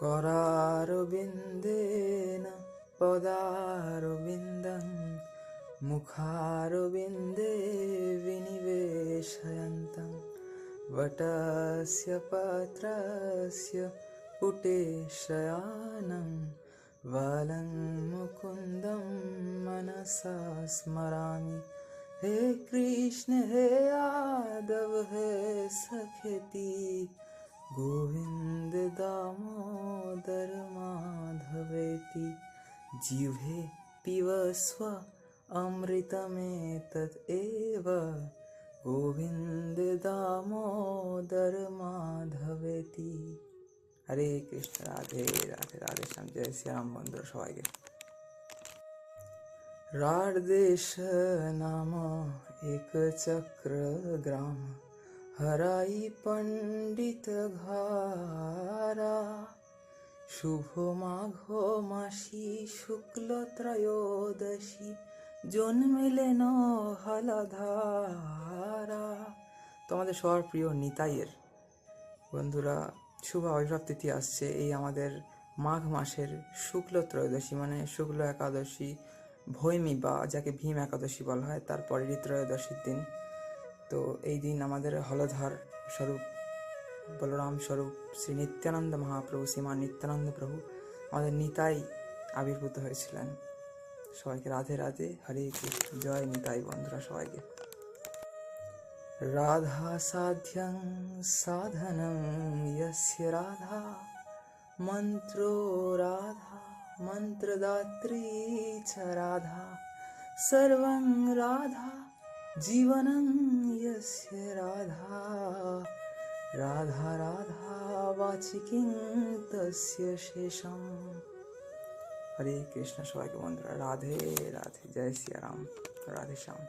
करारविन्देन पदारविन्दं मुखारविन्दे विनिवेशयन्तं वटस्य पत्रस्य पुटे शयानं वलं मुकुन्दं मनसा स्मरामि। हे कृष्ण हे यादव हे सखेति गोविंद दामोदर माधवेति जिह्वे पिबस्व अमृतमेतत् एव गोविंद दामोदर माधवेति। हरे कृष्ण राधे राधे राधे श्याम। जय श्री राम बंधुरा सबाइके। राढ़देश नाम एक चक्र ग्राम हराई पंडित घारा शुभ माघ मासी शुक्ल त्रयोदशी जन्मिलेन हलधारा। তোমাদের সবার প্রিয় নিতাইয়ের বন্ধুরা শুভ আবির্ভাব তিথি আসছে এই আমাদের মাঘ মাসের শুক্ল ত্রয়োদশী মানে শুক্ল একাদশী ভৈমী বা যাকে ভীম একাদশী বলা হয় তার পরেরই ত্রয়োদশীর দিন। তো এই দিন আমাদের হলধর স্বরূপ বলরাম স্বরূপ শ্রী নিত্যানন্দ মহাপ্রভু শ্রীমান নিত্যানন্দ প্রভু আমাদের নিতাই আবির্ভূত হয়েছিলেন। সবাইকে রাধে রাধে, হরে কৃষ্ণ, জয় নিতাই বন্ধুরা সবাইকে। রাধা সাধ্যং সাধনং ইয়স্য রাধা মন্ত্রো রাধা মন্ত্রদাত্রী চ রাধা সর্বং রাধা জীবনং ইয়স্য রাধা রাধা রাধা বাচিকিং তস্য শেষম। হরে কৃষ্ণ সবাইকে বন্ধুরা রাধে রাধে, জয় শ্রী রাম, রাধে শ্যাম।